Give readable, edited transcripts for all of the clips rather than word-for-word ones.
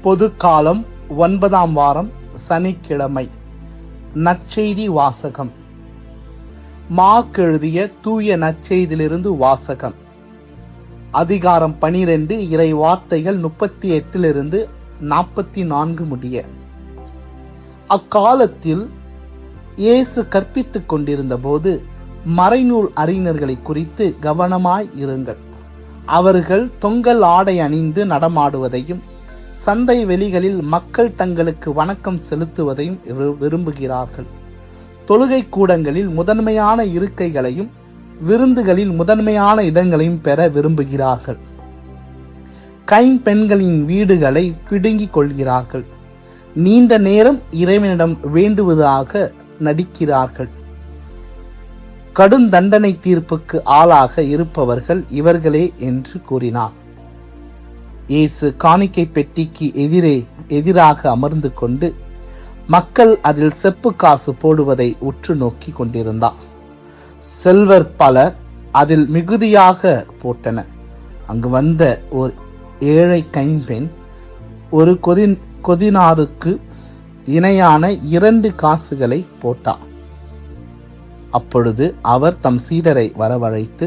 பொது காலம் 9ஆம் வாரம் சனிக்கிழமை. நற்செய்தி வாசகம். மார்க் எழுதிய தூய நற்செய்தியிலிருந்து வாசகம். அதிகாரம் 12, இறை வார்த்தைகள் 38 44 முடிய. அக்காலத்தில் இயேசு கற்பித்துக் கொண்டிருந்த போது மறைநூல் அறிஞர்களை குறித்து கவனமாய் இருங்கள். அவர்கள் தொங்கல் ஆடை அணிந்து நடமாடுவதையும் சந்தை வெளிகளில் மக்கள் தங்களுக்கு வணக்கம் செலுத்துவதையும் விரும்புகிறார்கள். தொழுகை கூடங்களில் முதன்மையான இருக்கைகளையும் விருந்துகளில் முதன்மையான இடங்களையும் பெற விரும்புகிறார்கள். கைம்பெண்களின் வீடுகளை பிடுங்கிக் கொள்கிறார்கள். நீண்ட நேரம் இறைவனிடம் வேண்டுவதாக நடிக்கிறார்கள். கடும் தண்டனை தீர்ப்புக்கு ஆளாக இருப்பவர்கள் இவர்களே என்று கூறினார். இயேசு காணிக்கை பெட்டிக்கு எதிராக அமர்ந்து கொண்டு மக்கள் அதில் செப்பு காசு போடுவதை உற்று நோக்கி கொண்டிருந்தார். செல்வர் பலர் அதில் மிகுதியாக போட்டனர். அங்கு வந்த ஒரு ஏழை கைம்பெண் ஒரு கொதினாருக்கு இணையான 2 காசுகளை போட்டார். அப்பொழுது அவர் தம் சீடரை வரவழைத்து,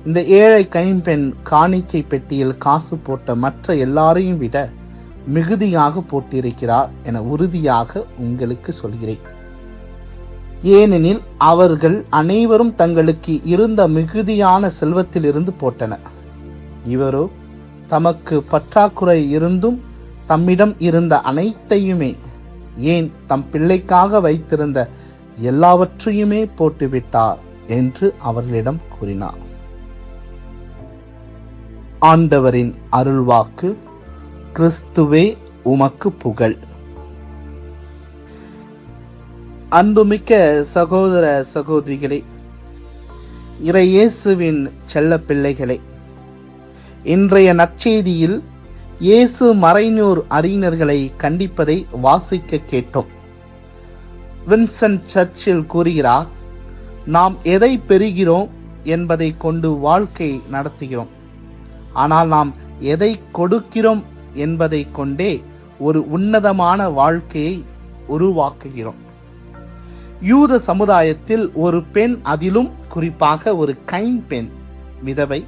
இந்த ஏழை கைம்பெண் காணிக்கை பெட்டியில் காசு போட்ட மற்ற எல்லாரையும் விட மிகுதியாக போட்டிருக்கிறார் என உறுதியாக உங்களுக்கு சொல்கிறேன். ஏனெனில் அவர்கள் அனைவரும் தங்களுக்கு இருந்த மிகுதியான செல்வத்திலிருந்து போட்டனர். இவரோ தமக்கு பற்றாக்குறை இருந்தும் தம்மிடம் இருந்த அனைத்தையுமே, ஏன் தம் பிள்ளைக்காக வைத்திருந்த எல்லாவற்றையுமே போட்டுவிட்டார் என்று அவர்களிடம் கூறினார். ஆண்டவரின் அருள்வாக்கு. கிறிஸ்துவே உமக்கு புகழ். அன்புமிக்க சகோதர சகோதரிகளே, இறை இயேசுவின் செல்ல பிள்ளைகளே, இன்றைய நற்செய்தியில் இயேசு மறைநூல் அறிஞர்களை கண்டிப்பதை வாசிக்க கேட்டோம். வின்சென்ட் சர்ச்சில் கூறுகிறார், நாம் எதை பெறுகிறோம் என்பதை கொண்டு வாழ்க்கை நடத்துகிறோம். ஆனால் நாம் எதை கொடுக்கிறோம் என்பதை கொண்டே ஒரு உன்னதமான வாழ்க்கையை உருவாக்குகிறோம். யூத சமுதாயத்தில் ஒரு பெண், அதிலும் குறிப்பாக ஒரு கைம்பெண் விதவை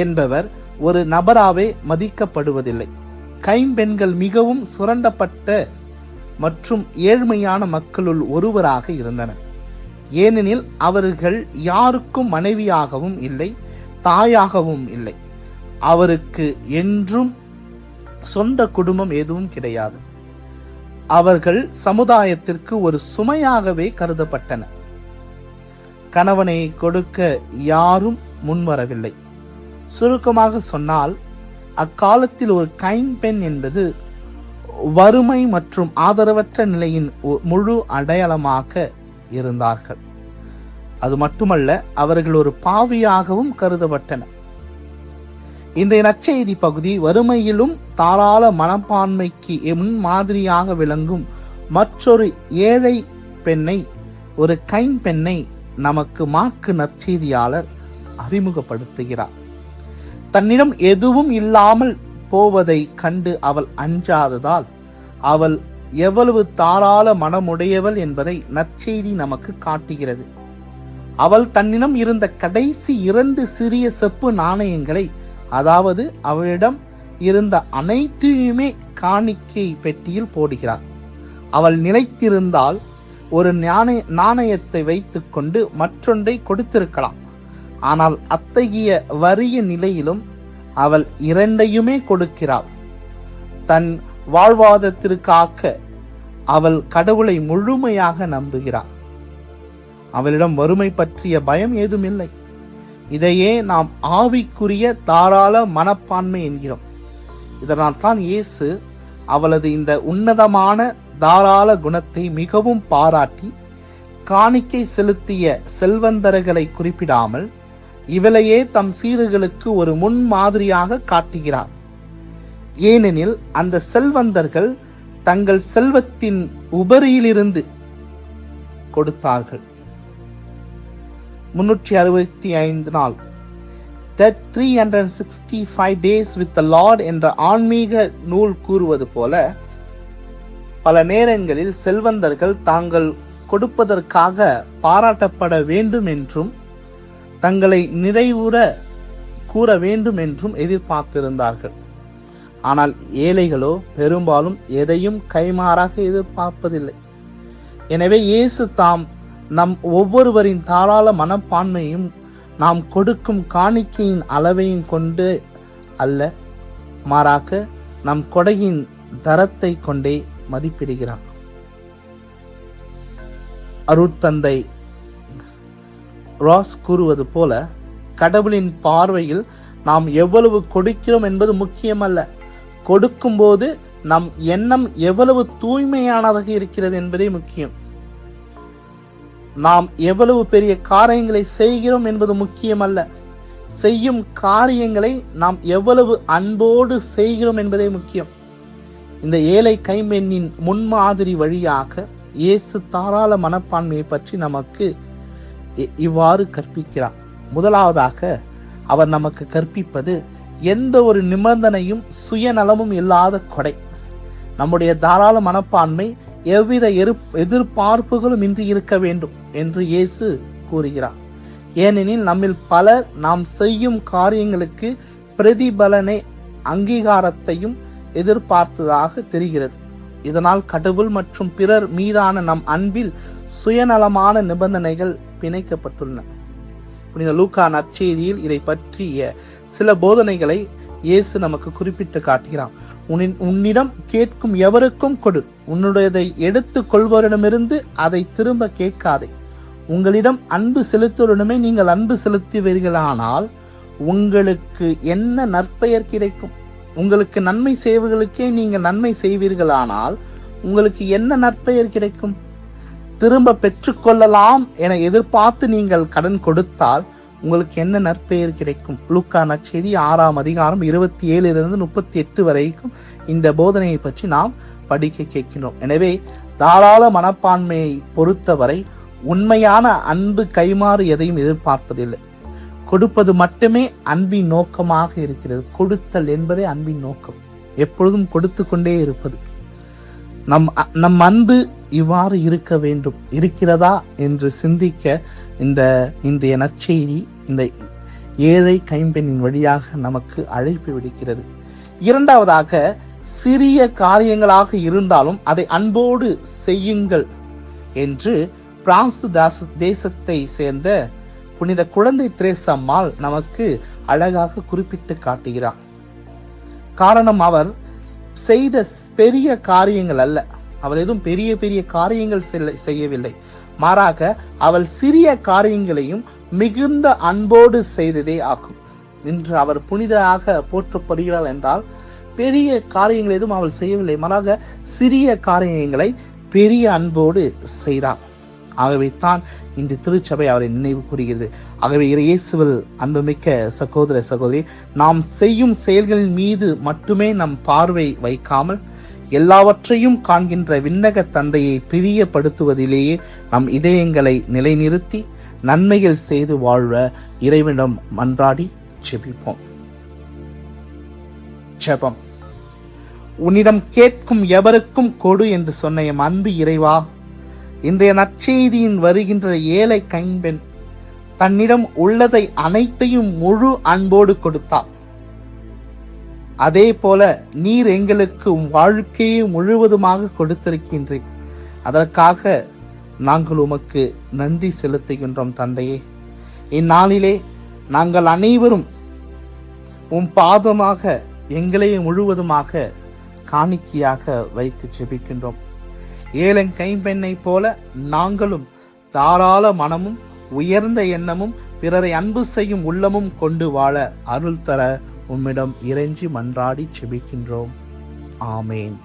என்பவர் ஒரு நபராகவே மதிக்கப்படுவதில்லை. கைம்பெண்கள் மிகவும் சுரண்டப்பட்ட மற்றும் ஏழ்மையான மக்களுள் ஒருவராக இருந்தனர். ஏனெனில் அவர்கள் யாருக்கும் மனைவியாகவும் இல்லை, தாயாகவும் இல்லை. அவருக்கு என்றும் சொந்த குடும்பம் எதுவும் கிடையாது. அவர்கள் சமுதாயத்திற்கு ஒரு சுமையாகவே கருதப்பட்டனர். கணவனை கொடுக்க யாரும் முன்வரவில்லை. சுருக்கமாக சொன்னால், அக்காலத்தில் ஒரு கைம்பெண் என்பது வறுமை மற்றும் ஆதரவற்ற நிலையின் முழு அடையாளமாக இருந்தார்கள். அது மட்டுமல்ல, அவர்கள் ஒரு பாவியாகவும் கருதப்பட்டனர். இந்த நற்செய்தி பகுதி வறுமையிலும் தாராள மனப்பான்மைக்கு முன்மாதிரியாக விளங்கும் மற்றொரு ஏழை பெண்ணை, ஒரு கைம்பெண்ணை நமக்கு மார்க்கு நற்செய்தியாளர் அறிமுகப்படுத்துகிறார். தன்னிடம் எதுவும் இல்லாமல் போவதை கண்டு அவள் அஞ்சாததால் அவள் எவ்வளவு தாராள மனமுடையவள் என்பதை நற்செய்தி நமக்கு காட்டுகிறது. அவள் தன்னிடம் இருந்த கடைசி 2 சிறிய செப்பு நாணயங்களை, அதாவது அவளிடம் இருந்த அனைத்தையுமே காணிக்கை பெட்டியில் போடுகிறார். அவள் நிலைத்திருந்தால் ஒரு நாணயத்தை வைத்துக்கொண்டு மற்றொன்றை கொடுத்திருக்கலாம். ஆனால் அத்தகைய வறிய நிலையிலும் அவள் 2ஐயுமே கொடுக்கிறாள். தன் வாழ்வாதாரத்திற்காக அவள் கடவுளை முழுமையாக நம்புகிறாள். அவளிடம் வறுமை பற்றிய பயம் ஏதுமில்லை. இதையே நாம் ஆவிக்குரிய தாராள மனப்பான்மை என்கிறோம். இதனால் தான் இயேசு அவளது இந்த உன்னதமான தாராள குணத்தை மிகவும் பாராட்டி காணிக்கை செலுத்திய செல்வந்தர்களை குறிப்பிடாமல் இவளையே தம் சீடர்களுக்கு ஒரு முன்மாதிரியாக காட்டுகிறார். ஏனெனில் அந்த செல்வந்தர்கள் தங்கள் செல்வத்தின் உபரியிலிருந்து கொடுத்தார்கள். 365 நாள் that 365 days with the Lord என்ற ஆன்மீக நூல் கூறுவது போல, பல நேரங்களில் செல்வந்தர்கள் தாங்கள் கொடுப்பதற்காக பாராட்டப்பட வேண்டும் என்றும் தங்களை நிறைவுற கூற வேண்டும் என்றும் எதிர்பார்த்திருந்தார்கள். ஆனால் ஏழைகளோ பெரும்பாலும் எதையும் கைமாறாக எதிர்பார்ப்பதில்லை. எனவே இயேசு தாம் நம் ஒவ்வொருவரின் தாராள மனப்பான்மையும் நாம் கொடுக்கும் காணிக்கையின் அளவையும் கொண்டு அல்ல, மாறாக நம் கொடையின் தரத்தை கொண்டே மதிப்பிடுகிறார். அருட்தந்தை ராஸ் கூறுவது போல, கடவுளின் பார்வையில் நாம் எவ்வளவு கொடுக்கிறோம் என்பது முக்கியமல்ல, கொடுக்கும்போது நம் எண்ணம் எவ்வளவு தூய்மையானதாக இருக்கிறது என்பதே முக்கியம். நாம் எவ்வளவு பெரிய காரியங்களை செய்கிறோம் என்பது முக்கியமல்ல, செய்யும் காரியங்களை நாம் எவ்வளவு அன்போடு செய்கிறோம் என்பதே முக்கியம். இந்த ஏழை கைம்பெண்ணின் முன்மாதிரி வழியாக இயேசு தாராள மனப்பான்மையை பற்றி நமக்கு இவ்வாறு கற்பிக்கிறார். முதலாவதாக அவர் நமக்கு கற்பிப்பது எந்த ஒரு நிபந்தனையும் சுயநலமும் இல்லாத கொடை. நம்முடைய தாராள மனப்பான்மை எவ்வித எதிர்பார்ப்புகளும் இன்றி இருக்க வேண்டும் என்று இயேசு கூறுகிறார். ஏனெனில் நம்மில் பலர் நாம் செய்யும் காரியங்களுக்கு பிரதிபலனை அங்கீகாரத்தையும் எதிர்பார்த்ததாக தெரிகிறது. இதனால் கடவுள் மற்றும் பிறர் மீதான நம் அன்பில் சுயநலமான நிபந்தனைகள் பிணைக்கப்பட்டுள்ளன. புனித லூக்கா நற்செய்தியில் இதை பற்றிய சில போதனைகளை இயேசு நமக்கு குறிப்பிட்டு காட்டுகிறார். உன்னிடம் கேட்கும் எவருக்கும் கொடு, உன்னுடையதை எடுத்து கொள்வரிடமிருந்து அதை திரும்ப கேட்காதே. உங்களிடம் அன்பு செலுத்துவரிடமே நீங்கள் அன்பு செலுத்துவீர்களானால் உங்களுக்கு என்ன நற்பெயர் கிடைக்கும்? உங்களுக்கு நன்மை செய்வர்களுக்கே நீங்கள் நன்மை செய்வீர்களானால் உங்களுக்கு என்ன நற்பெயர் கிடைக்கும்? திரும்ப பெற்றுக்கொள்ளலாம் என எதிர்பார்த்து நீங்கள் கடன் கொடுத்தால் உங்களுக்கு என்ன நற்பெயர் கிடைக்கும்? லூக்கா நற்செய்தி 6ஆம் அதிகாரம் 27 to 38 வரைக்கும் இந்த போதனையை பற்றி நாம் படிக்க கேட்கிறோம். எனவே தாராள மனப்பான்மையை பொறுத்தவரை உண்மையான அன்பு கைமாறு எதையும் எதிர்பார்ப்பதில்லை. கொடுப்பது மட்டுமே அன்பின் நோக்கமாக இருக்கிறது. கொடுத்தல் என்பதே அன்பின் நோக்கம், எப்பொழுதும் கொடுத்து கொண்டே இருப்பது. நம் அன்பு இவ்வாறு இருக்க வேண்டும், இருக்கிறதா என்று சிந்திக்க இன்றைய நற்செய்தி இந்த ஏழை கைம்பெண்ணின் வழியாக நமக்கு அழைப்பு விடுக்கிறது. இரண்டாவதாக, சிறிய காரியங்களாக இருந்தாலும் அதை அன்போடு செய்யுங்கள் என்று பிரான்சு தேசத்தை சேர்ந்த புனித குழந்தை திரேசம்மாள் நமக்கு அழகாக குறிப்பிட்டு காட்டுகிறார். காரணம், அவர் செய்த பெரிய காரியங்கள் அல்ல, அவள் எதுவும் பெரிய பெரிய காரியங்கள் செய்யவில்லை, மாறாக அவள் சிறிய காரியங்களையும் மிகுந்த அன்போடு செய்ததே ஆகும். இன்று அவர் புனிதராக போற்றப்படுகிறார் என்றால் பெரிய காரியங்கள் எதுவும் அவள் செய்யவில்லை, மாறாக சிறிய காரியங்களை பெரிய அன்போடு செய்தார். ஆகவே தான் இன்று திருச்சபை அவரை நினைவு கூறுகிறது. ஆகவே இயேசுவில் அன்புமிக்க சகோதர சகோதரி, நாம் செய்யும் செயல்களின் மீது மட்டுமே நம் பார்வை வைக்காமல் எல்லாவற்றையும் காண்கின்ற விண்ணக தந்தையை பிரியப்படுத்துவதிலேயே நம் இதயங்களை நிலைநிறுத்தி நன்மைகள் செய்து வாழ்வ இறைவனிடம் மன்றாடி ஜெபிப்போம். ஜெபம். உன்னிடம் கேட்கும் எவருக்கும் கொடு என்று சொன்ன எம் அன்பு இறைவா, இன்றைய நற்செய்தியின் வருகின்ற ஏழை கைம்பெண் தன்னிடம் உள்ளதை அனைத்தையும் முழு அன்போடு கொடுத்தார். அதே போல நீர் எங்களுக்கு வாழ்க்கையை முழுவதுமாக கொடுத்திருக்கின்றீர். அதற்காக நாங்கள் உமக்கு நன்றி செலுத்துகின்றோம் தந்தையே. இந்நாளிலே நாங்கள் அனைவரும் உம் பாதமாக எங்களை முழுவதுமாக காணிக்கையாக வைத்து ஜெபிக்கின்றோம். ஏழை கைம்பெண்ணை போல நாங்களும் தாராள மனமும் உயர்ந்த எண்ணமும் பிறரை அன்பு செய்யும் உள்ளமும் கொண்டு வாழ அருள் தர உம்மிடம் இறைஞ்சி மன்றாடி ஜெபிக்கின்றோம். ஆமேன்.